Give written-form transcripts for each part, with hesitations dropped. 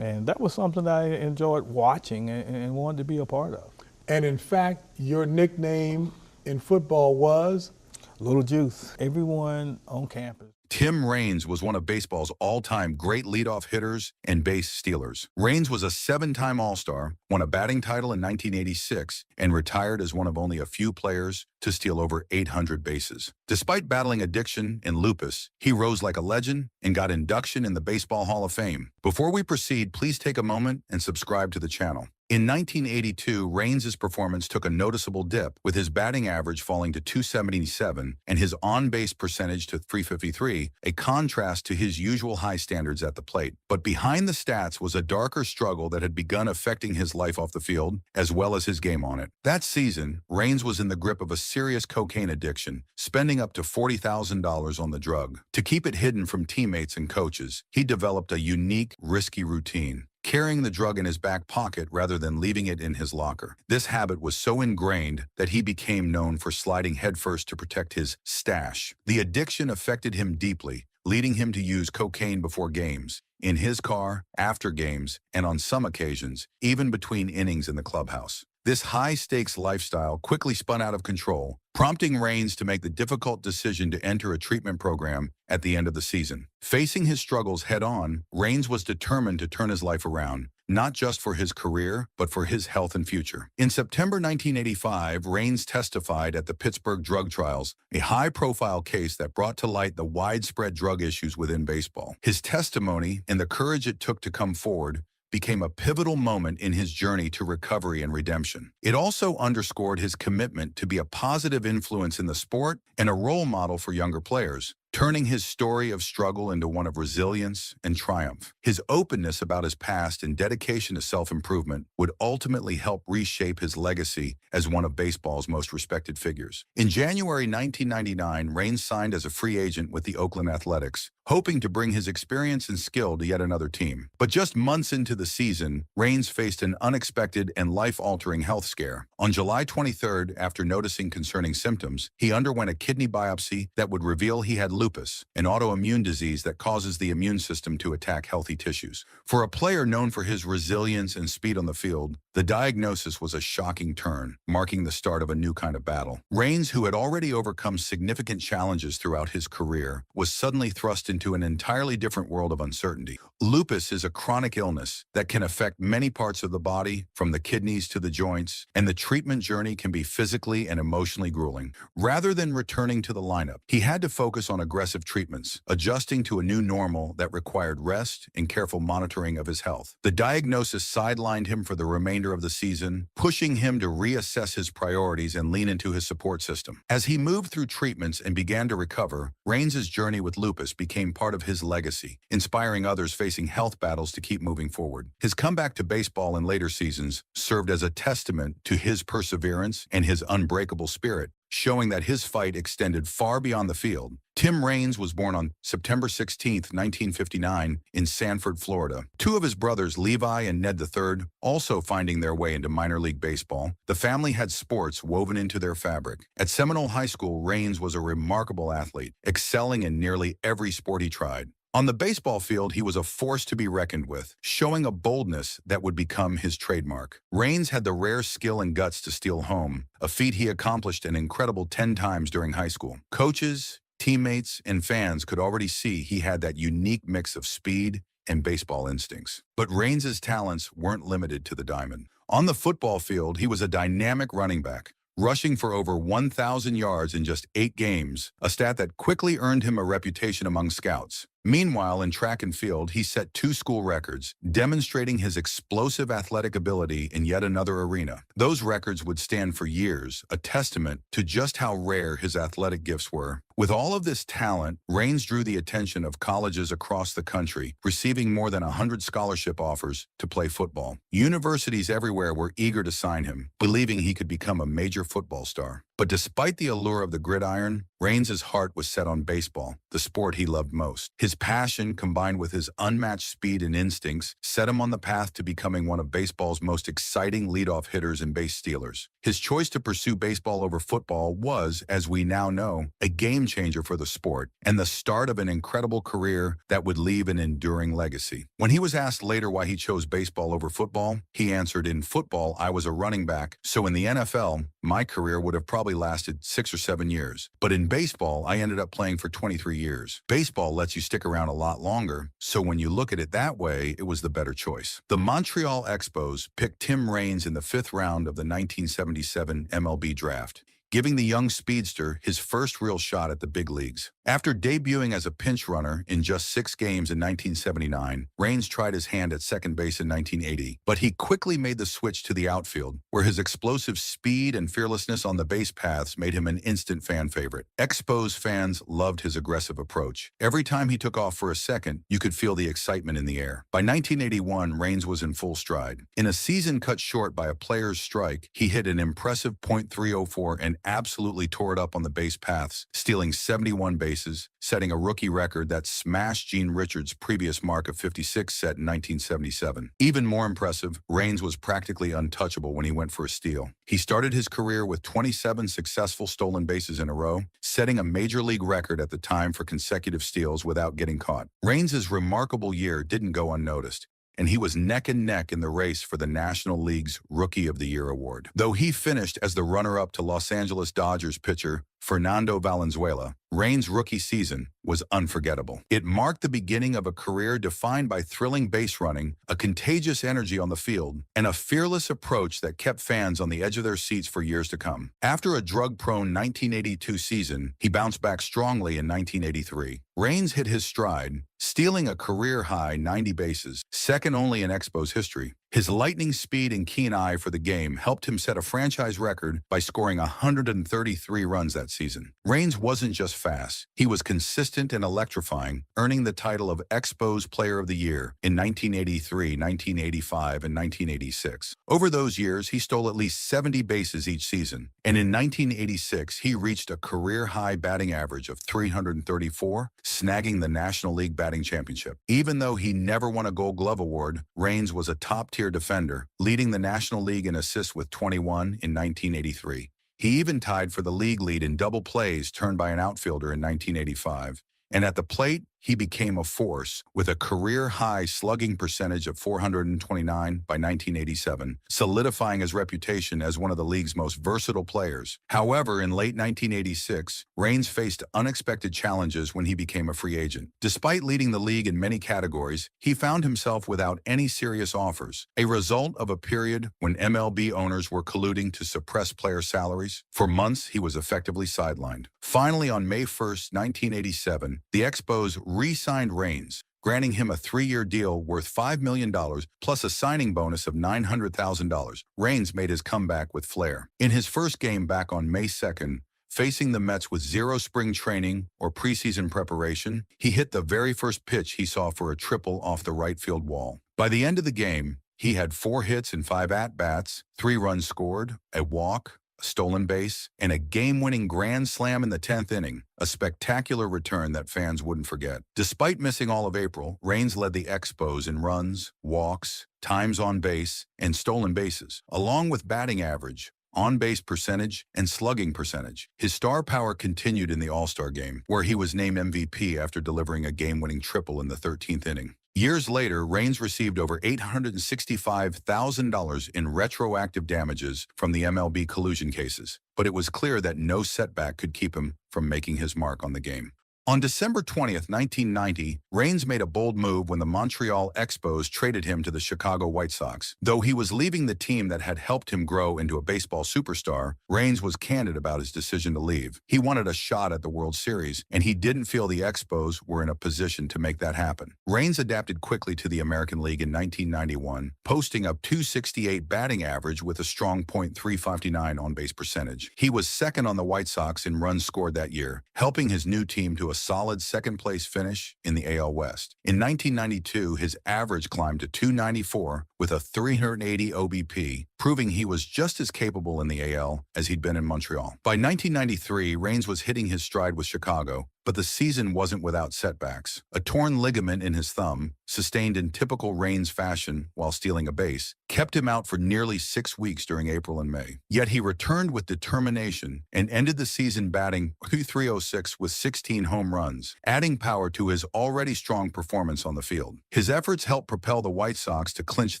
And that was something that I enjoyed watching and wanted to be a part of. And in fact, your nickname in football was? Little Juice. Everyone on campus. Tim Raines was one of baseball's all-time great leadoff hitters and base stealers. Raines was a 7-time All-Star, won a batting title in 1986, and retired as one of only a few players to steal over 800 bases. Despite battling addiction and lupus, he rose like a legend and got induction in the Baseball Hall of Fame. Before we proceed, please take a moment and subscribe to the channel. In 1982, Raines' performance took a noticeable dip, with his batting average falling to .277 and his on-base percentage to .353, a contrast to his usual high standards at the plate. But behind the stats was a darker struggle that had begun affecting his life off the field, as well as his game on it. That season, Raines was in the grip of a serious cocaine addiction, spending up to $40,000 on the drug. To keep it hidden from teammates and coaches, he developed a unique, risky routine, carrying the drug in his back pocket rather than leaving it in his locker. This habit was so ingrained that he became known for sliding headfirst to protect his stash. The addiction affected him deeply, leading him to use cocaine before games, in his car, after games, and on some occasions, even between innings in the clubhouse. This high-stakes lifestyle quickly spun out of control, prompting Raines to make the difficult decision to enter a treatment program at the end of the season. Facing his struggles head-on, Raines was determined to turn his life around, not just for his career, but for his health and future. In September 1985, Raines testified at the Pittsburgh drug trials, a high-profile case that brought to light the widespread drug issues within baseball. His testimony and the courage it took to come forward became a pivotal moment in his journey to recovery and redemption. It also underscored his commitment to be a positive influence in the sport and a role model for younger players, turning his story of struggle into one of resilience and triumph. His openness about his past and dedication to self-improvement would ultimately help reshape his legacy as one of baseball's most respected figures. In January 1999, Raines signed as a free agent with the Oakland Athletics, hoping to bring his experience and skill to yet another team. But just months into the season, Raines faced an unexpected and life-altering health scare. On July 23rd, after noticing concerning symptoms, he underwent a kidney biopsy that would reveal he had lupus, an autoimmune disease that causes the immune system to attack healthy tissues. For a player known for his resilience and speed on the field, the diagnosis was a shocking turn, marking the start of a new kind of battle. Raines, who had already overcome significant challenges throughout his career, was suddenly thrust into an entirely different world of uncertainty. Lupus is a chronic illness that can affect many parts of the body, from the kidneys to the joints, and the treatment journey can be physically and emotionally grueling. Rather than returning to the lineup, he had to focus on aggressive treatments, adjusting to a new normal that required rest and careful monitoring of his health. The diagnosis sidelined him for the remainder of the season, pushing him to reassess his priorities and lean into his support system. As he moved through treatments and began to recover, Raines' journey with lupus became part of his legacy, inspiring others facing health battles to keep moving forward. His comeback to baseball in later seasons served as a testament to his perseverance and his unbreakable spirit, showing that his fight extended far beyond the field. Tim Raines was born on September 16, 1959, in Sanford, Florida. Two of his brothers, Levi and Ned III, also finding their way into minor league baseball, the family had sports woven into their fabric. At Seminole High School, Raines was a remarkable athlete, excelling in nearly every sport he tried. On the baseball field, he was a force to be reckoned with, showing a boldness that would become his trademark. Raines had the rare skill and guts to steal home, a feat he accomplished an incredible 10 times during high school. Coaches, teammates, and fans could already see he had that unique mix of speed and baseball instincts. But Raines' talents weren't limited to the diamond. On the football field, he was a dynamic running back, rushing for over 1,000 yards in just 8 games, a stat that quickly earned him a reputation among scouts. Meanwhile, in track and field, he set 2 school records, demonstrating his explosive athletic ability in yet another arena. Those records would stand for years, a testament to just how rare his athletic gifts were. With all of this talent, Raines drew the attention of colleges across the country, receiving more than 100 scholarship offers to play football. Universities everywhere were eager to sign him, believing he could become a major football star. But despite the allure of the gridiron, Raines' heart was set on baseball, the sport he loved most. His His passion, combined with his unmatched speed and instincts, set him on the path to becoming one of baseball's most exciting leadoff hitters and base stealers. His choice to pursue baseball over football was, as we now know, a game changer for the sport and the start of an incredible career that would leave an enduring legacy. When he was asked later why he chose baseball over football, he answered, "In football, I was a running back, so in the NFL, my career would have probably lasted 6 or 7 years. But in baseball, I ended up playing for 23 years. Baseball lets you stick around a lot longer, so when you look at it that way, it was the better choice." The Montreal Expos picked Tim Raines in the 5th round of the 1977 MLB draft, giving the young speedster his first real shot at the big leagues. After debuting as a pinch runner in just 6 games in 1979, Raines tried his hand at second base in 1980, but he quickly made the switch to the outfield, where his explosive speed and fearlessness on the base paths made him an instant fan favorite. Expos fans loved his aggressive approach. Every time he took off for a second, you could feel the excitement in the air. By 1981, Raines was in full stride. In a season cut short by a player's strike, he hit an impressive .304 and absolutely tore it up on the base paths, stealing 71 bases, setting a rookie record that smashed Gene Richards' previous mark of 56 set in 1977. Even more impressive, Raines was practically untouchable when he went for a steal. He started his career with 27 successful stolen bases in a row, setting a major league record at the time for consecutive steals without getting caught. Raines' remarkable year didn't go unnoticed, and he was neck and neck in the race for the National League's Rookie of the Year award. Though he finished as the runner-up to Los Angeles Dodgers pitcher Fernando Valenzuela, Raines' rookie season was unforgettable. It marked the beginning of a career defined by thrilling base running, a contagious energy on the field, and a fearless approach that kept fans on the edge of their seats for years to come. After a drug-prone 1982 season, he bounced back strongly in 1983. Raines hit his stride, stealing a career-high 90 bases, second only in Expos history. His lightning speed and keen eye for the game helped him set a franchise record by scoring 133 runs that season. Raines wasn't just fast, he was consistent and electrifying, earning the title of Expos Player of the Year in 1983, 1985, and 1986. Over those years, he stole at least 70 bases each season, and in 1986, he reached a career-high batting average of 334, snagging the National League Batting Championship. Even though he never won a Gold Glove award, Raines was a top-tier defender, leading the National League in assists with 21 in 1983. He even tied for the league lead in double plays turned by an outfielder in 1985. And at the plate, he became a force with a career-high slugging percentage of 429 by 1987, solidifying his reputation as one of the league's most versatile players. However, in late 1986, Raines faced unexpected challenges when he became a free agent. Despite leading the league in many categories, he found himself without any serious offers, a result of a period when MLB owners were colluding to suppress player salaries. For months, he was effectively sidelined. Finally, on May 1st, 1987, the Expos re-signed Raines, granting him a 3-year deal worth $5 million plus a signing bonus of $900,000. Raines made his comeback with flair. In his first game back on May 2nd, facing the Mets with 0 spring training or preseason preparation, he hit the very first pitch he saw for a triple off the right field wall. By the end of the game, he had 4 hits and 5 at-bats, 3 runs scored, a walk, a stolen base, and a game-winning grand slam in the 10th inning, a spectacular return that fans wouldn't forget. Despite missing all of April, Raines led the Expos in runs, walks, times on base, and stolen bases, along with batting average, on-base percentage, and slugging percentage. His star power continued in the All-Star game, where he was named MVP after delivering a game-winning triple in the 13th inning. Years later, Raines received over $865,000 in retroactive damages from the MLB collusion cases, but it was clear that no setback could keep him from making his mark on the game. On December 20th, 1990, Raines made a bold move when the Montreal Expos traded him to the Chicago White Sox. Though he was leaving the team that had helped him grow into a baseball superstar, Raines was candid about his decision to leave. He wanted a shot at the World Series, and he didn't feel the Expos were in a position to make that happen. Raines adapted quickly to the American League in 1991, posting a .268 batting average with a strong .359 on-base percentage. He was second on the White Sox in runs scored that year, helping his new team to a solid second-place finish in the AL West. In 1992, his average climbed to .294 with a 380 OBP, proving he was just as capable in the AL as he'd been in Montreal. By 1993, Raines was hitting his stride with Chicago, but the season wasn't without setbacks. A torn ligament in his thumb, sustained in typical Raines fashion while stealing a base, kept him out for nearly 6 weeks during April and May. Yet he returned with determination and ended the season batting .306 with 16 home runs, adding power to his already strong performance on the field. His efforts helped propel the White Sox to clinch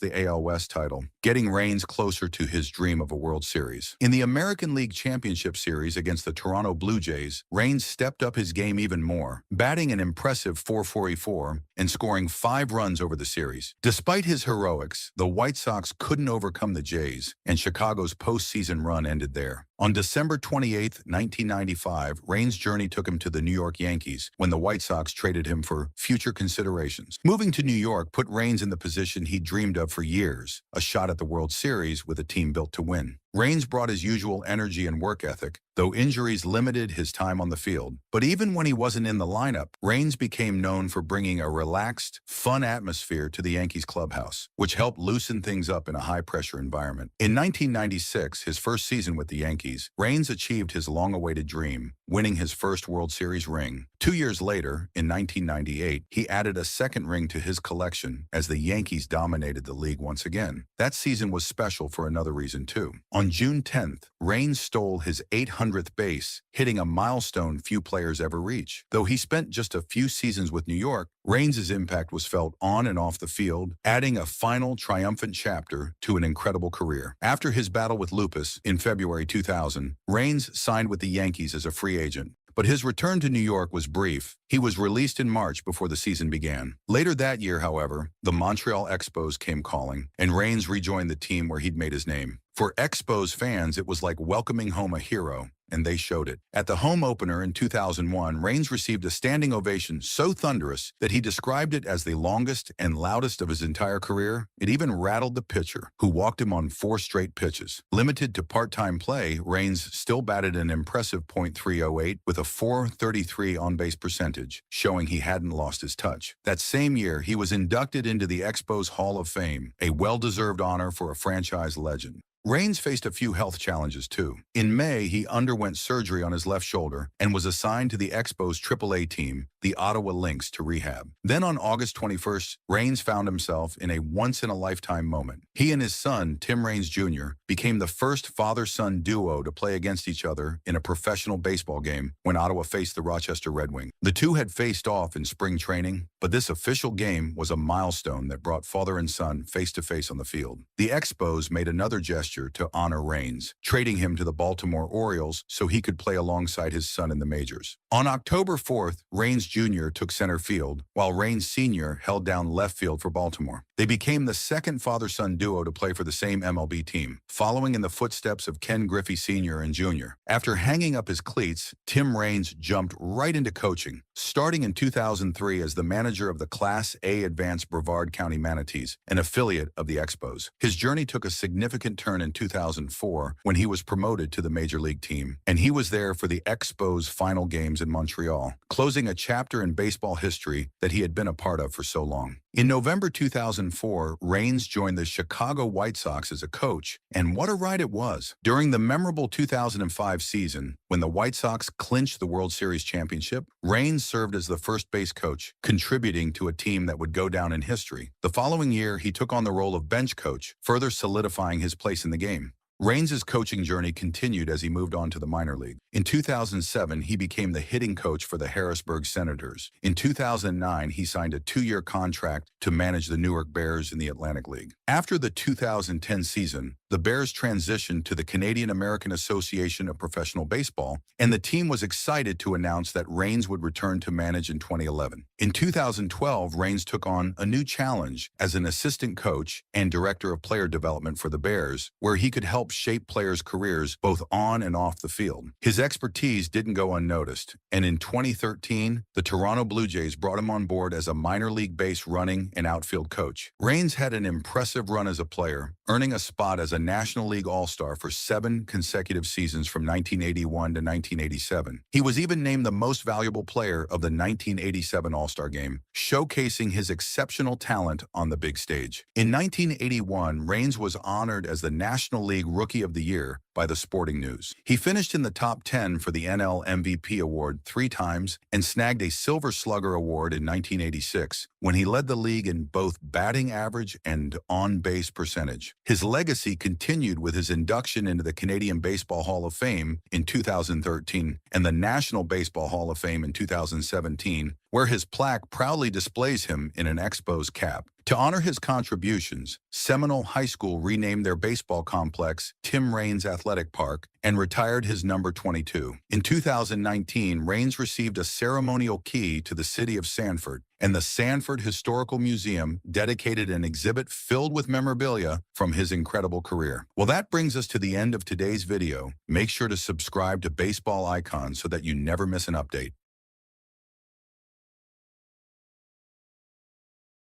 the AL West title, getting Raines closer to his dream of a World Series. In the American League Championship Series against the Toronto Blue Jays, Raines stepped up his game even more, batting an impressive .444 and scoring 5 runs over the series. Despite his heroics, the White Sox couldn't overcome the Jays, and Chicago's postseason run ended there. On December 28, 1995, Raines' journey took him to the New York Yankees when the White Sox traded him for future considerations. Moving to New York put Raines in the position he dreamed of for years, a shot at the World Series with a team built to win. Raines brought his usual energy and work ethic, though injuries limited his time on the field. But even when he wasn't in the lineup, Raines became known for bringing a relaxed, fun atmosphere to the Yankees clubhouse, which helped loosen things up in a high-pressure environment. In 1996, his first season with the Yankees, Raines achieved his long-awaited dream, winning his first World Series ring. 2 years later, in 1998, he added a second ring to his collection as the Yankees dominated the league once again. That season was special for another reason, too. On June 10th, Raines stole his 800th base, hitting a milestone few players ever reach. Though he spent just a few seasons with New York, Raines' impact was felt on and off the field, adding a final triumphant chapter to an incredible career. After his battle with lupus in February 2000, Raines signed with the Yankees as a free agent. But his return to New York was brief. He was released in March before the season began. Later that year, however, the Montreal Expos came calling, and Raines rejoined the team where he'd made his name. For Expos fans, it was like welcoming home a hero, and they showed it. At the home opener in 2001, Raines received a standing ovation so thunderous that he described it as the longest and loudest of his entire career. It even rattled the pitcher, who walked him on 4 straight pitches. Limited to part-time play, Raines still batted an impressive .308 with a .433 on-base percentage, showing he hadn't lost his touch. That same year, he was inducted into the Expos Hall of Fame, a well-deserved honor for a franchise legend. Raines faced a few health challenges, too. In May, he underwent surgery on his left shoulder and was assigned to the Expos AAA team, the Ottawa Lynx, to rehab. Then on August 21st, Raines found himself in a once-in-a-lifetime moment. He and his son, Tim Raines Jr., became the first father-son duo to play against each other in a professional baseball game when Ottawa faced the Rochester Red Wings. The two had faced off in spring training, but this official game was a milestone that brought father and son face-to-face on the field. The Expos made another gesture to honor Raines, trading him to the Baltimore Orioles so he could play alongside his son in the majors. On October 4th, Raines Jr. took center field, while Raines Sr. held down left field for Baltimore. They became the second father-son duo to play for the same MLB team, following in the footsteps of Ken Griffey Sr. and Jr. After hanging up his cleats, Tim Raines jumped right into coaching, starting in 2003 as the manager of the Class A Advanced Brevard County Manatees, an affiliate of the Expos. His journey took a significant turn in 2004 when he was promoted to the Major League team, and he was there for the Expos' final games in Montreal, closing a chapter in baseball history that he had been a part of for so long. In November 2004, Raines joined the Chicago White Sox as a coach, and what a ride it was. During the memorable 2005 season, when the White Sox clinched the World Series championship, Raines served as the first base coach, contributing to a team that would go down in history. The following year, he took on the role of bench coach, further solidifying his place in the game. Raines' coaching journey continued as he moved on to the minor league. In 2007, he became the hitting coach for the Harrisburg Senators. In 2009, he signed a 2-year contract to manage the Newark Bears in the Atlantic League. After the 2010 season, the Bears transitioned to the Canadian American Association of Professional Baseball, and the team was excited to announce that Raines would return to manage in 2011. In 2012, Raines took on a new challenge as an assistant coach and director of player development for the Bears, where he could help shape players' careers both on and off the field. His expertise didn't go unnoticed, and in 2013, the Toronto Blue Jays brought him on board as a minor league base running and outfield coach. Raines had an impressive run as a player, earning a spot as a National League All-Star for 7 consecutive seasons from 1981 to 1987. He was even named the most valuable player of the 1987 All-Star Game, showcasing his exceptional talent on the big stage. In 1981, Raines was honored as the National League Rookie of the Year by the Sporting News. He finished in the top 10 for the NL MVP award 3 times and snagged a Silver Slugger award in 1986 when he led the league in both batting average and on-base percentage. His legacy continued with his induction into the Canadian Baseball Hall of Fame in 2013 and the National Baseball Hall of Fame in 2017, where his plaque proudly displays him in an Expos cap. To honor his contributions, Seminole High School renamed their baseball complex Tim Raines Athletic Park and retired his number 22. In 2019, Raines received a ceremonial key to the city of Sanford, and the Sanford Historical Museum dedicated an exhibit filled with memorabilia from his incredible career. Well, that brings us to the end of today's video. Make sure to subscribe to Baseball Icon so that you never miss an update.